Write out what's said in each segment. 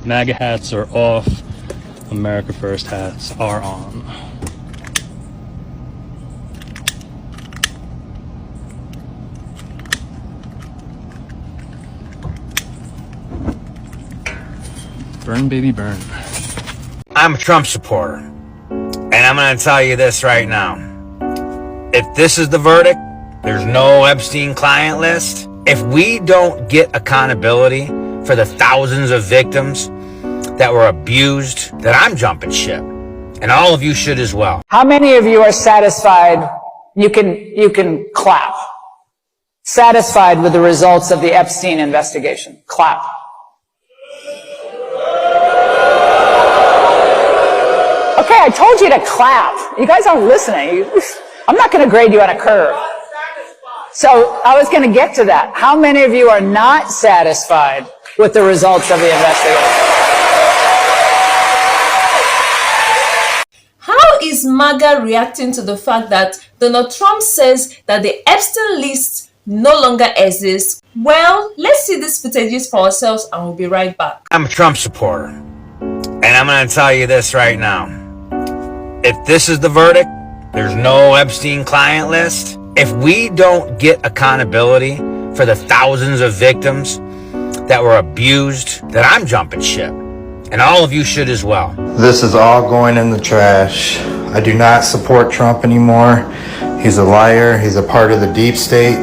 MAGA hats are off. America First hats are on. Burn, baby, burn. I'm a Trump supporter, and I'm going to tell you this right now. If this is the verdict, there's no Epstein client list. If we don't get accountability for the thousands of victims that were abused, then I'm jumping ship. And all of you should as well. How many of you are satisfied? You can clap. Satisfied with the results of the Epstein investigation? Clap. Okay, I told you to clap. You guys aren't listening. I'm not going to grade you on a curve. So I was going to get to that. How many of you are not satisfied with the results of the investigation? How is MAGA reacting to the fact that Donald Trump says that the Epstein list no longer exists? Well, let's see these footages for ourselves and we'll be right back. I'm a Trump supporter, and I'm going to tell you this right now. If this is the verdict, there's no Epstein client list. If we don't get accountability for the thousands of victims that were abused, then I'm jumping ship. And all of you should as well. This is all going in the trash. I do not support Trump anymore. He's a liar. He's a part of the deep state.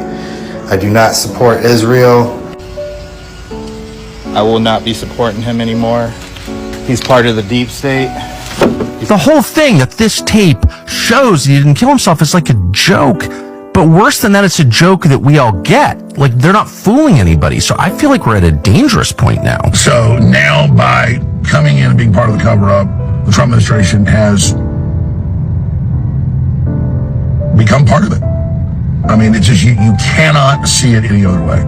I do not support Israel. I will not be supporting him anymore. He's part of the deep state. The whole thing that this tape shows he didn't kill himself is like a joke. But worse than that, it's a joke that we all get. Like, they're not fooling anybody. So I feel like we're at a dangerous point now. So now, by coming in and being part of the cover-up, the Trump administration has become part of it. I mean, it's just, you cannot see it any other way.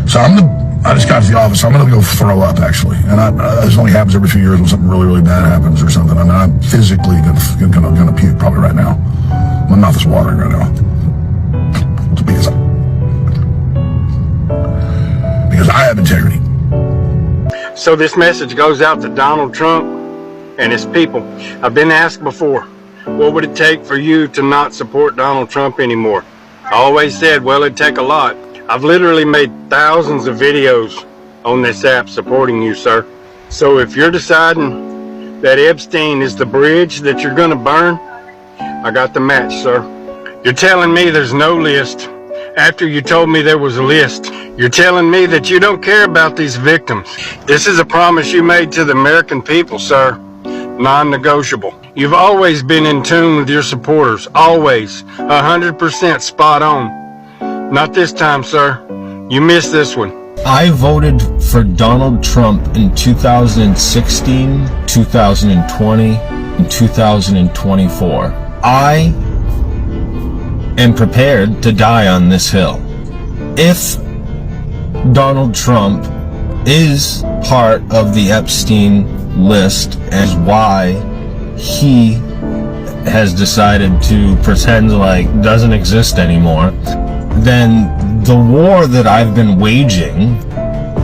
So I just got to the office. I'm going to go throw up, actually. And this only happens every few years when something really, really bad happens or something. I mean, I'm physically going to puke probably right now. My mouth is watering right now. Because I have integrity. So this message goes out to Donald Trump and his people. I've been asked before, what would it take for you to not support Donald Trump anymore? I always said, well, it'd take a lot. I've literally made thousands of videos on this app supporting you, sir. So if you're deciding that Epstein is the bridge that you're gonna burn, I got the match, sir. You're telling me there's no list after you told me there was a list. You're telling me that you don't care about these victims. This is a promise you made to the American people, sir. Non-negotiable. You've always been in tune with your supporters. Always. 100% spot on. Not this time, sir. You missed this one. I voted for Donald Trump in 2016, 2020, and 2024. I am prepared to die on this hill. If Donald Trump is part of the Epstein list and why he has decided to pretend like doesn't exist anymore, then the war that I've been waging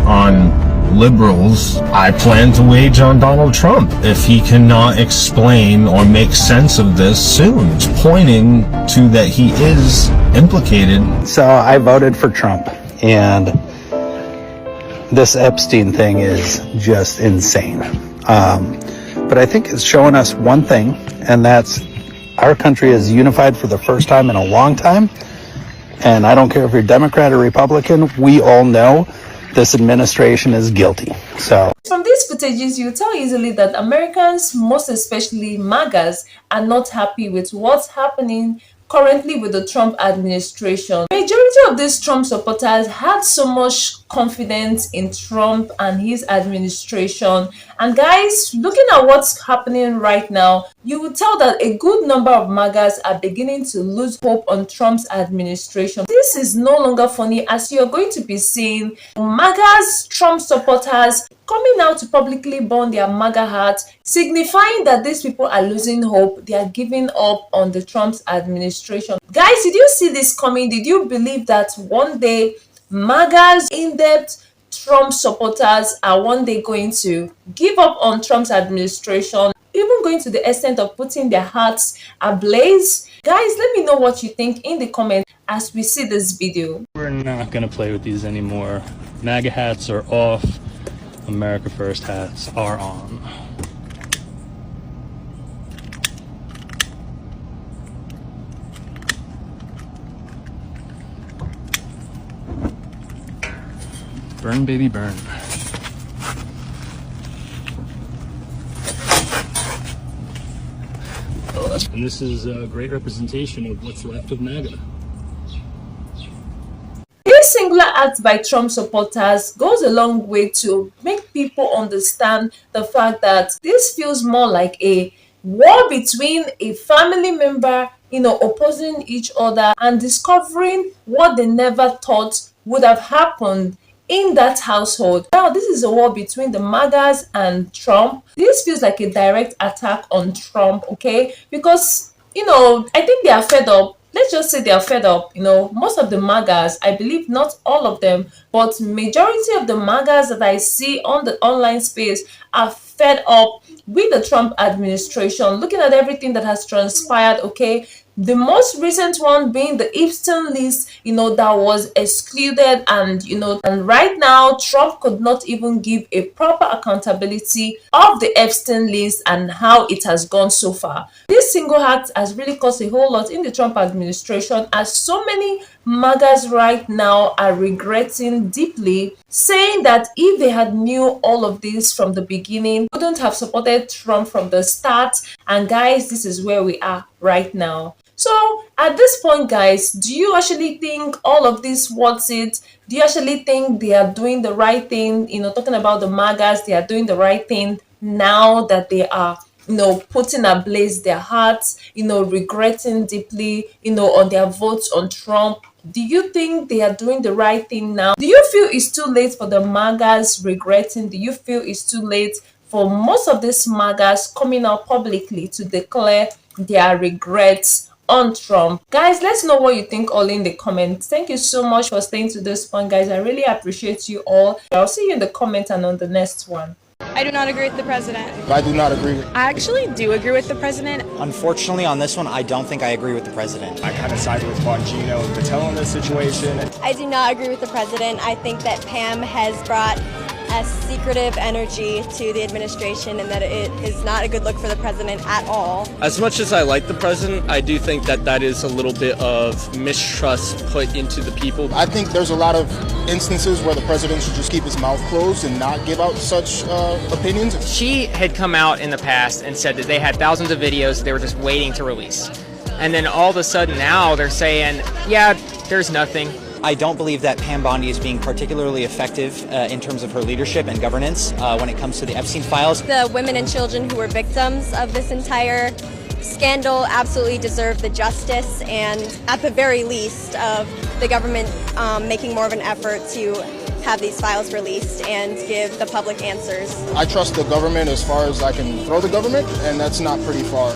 on liberals, I plan to wage on Donald Trump if he cannot explain or make sense of this soon. It's pointing to that he is implicated. So I voted for Trump, and this Epstein thing is just insane. But I think it's showing us one thing, and that's our country is unified for the first time in a long time. And I don't care if you're Democrat or Republican, we all know this administration is guilty. So from these footages, you tell easily that Americans, most especially MAGAs, are not happy with what's happening currently with the Trump administration. Majority of these Trump supporters had so much confidence in Trump and his administration. And guys, looking at what's happening right now, you will tell that a good number of MAGAs are beginning to lose hope on Trump's administration. This is no longer funny, as you're going to be seeing MAGAs, Trump supporters, coming out to publicly burn their MAGA hats, signifying that these people are losing hope. They are giving up on the Trump's administration. Guys, did you see this coming? Did you believe that one day MAGA's in-depth Trump supporters are one day going to give up on Trump's administration, even going to the extent of putting their hearts ablaze? Guys, let me know what you think in the comments as we see this video. We're not going to play with these anymore. MAGA hats are off. America First hats are on. Burn, baby, burn. And this is a great representation of what's left of MAGA. This singular act by Trump supporters goes a long way to make people understand the fact that this feels more like a war between a family member, opposing each other and discovering what they never thought would have happened in that household. Now, this is a war between the MAGAs and Trump. This feels like a direct attack on Trump, okay? Because, I think they are fed up. Let's just say they are fed up. Most of the MAGAs, I believe not all of them, but majority of the MAGAs that I see on the online space are fed up with the Trump administration, looking at everything that has transpired, okay? The most recent one being the Epstein list, that was excluded, and right now Trump could not even give a proper accountability of the Epstein list and how it has gone so far. This single act has really caused a whole lot in the Trump administration, as so many MAGAs right now are regretting deeply, saying that if they had knew all of this from the beginning, wouldn't have supported Trump from the start. And guys, this is where we are right now. So at this point, guys, do you actually think all of this worth it? Do you actually think they are doing the right thing? Talking about the MAGAs, they are doing the right thing now that they are, putting ablaze their hearts, regretting deeply, on their votes on Trump. Do you think they are doing the right thing now? Do you feel it's too late for the MAGAs regretting? Do you feel it's too late for most of these MAGAs coming out publicly to declare their regrets on Trump? Guys, let's know what you think all in the comments. Thank you so much for staying to this point, guys. I really appreciate you all. I'll see you in the comments and on the next one. I do not agree with the president. I do not agree. I actually do agree with the president. Unfortunately, on this one, I don't think I agree with the president. I kind of side with Bongino and Patel in this situation. I do not agree with the president. I think that Pam has brought a secretive energy to the administration and that it is not a good look for the president at all. As much as I like the president, I do think that that is a little bit of mistrust put into the people. I think there's a lot of instances where the president should just keep his mouth closed and not give out such opinions. She had come out in the past and said that they had thousands of videos they were just waiting to release. And then all of a sudden now they're saying, yeah, there's nothing. I don't believe that Pam Bondi is being particularly effective in terms of her leadership and governance when it comes to the Epstein files. The women and children who were victims of this entire scandal absolutely deserve the justice, and at the very least of the government making more of an effort to have these files released and give the public answers. I trust the government as far as I can throw the government, and that's not pretty far.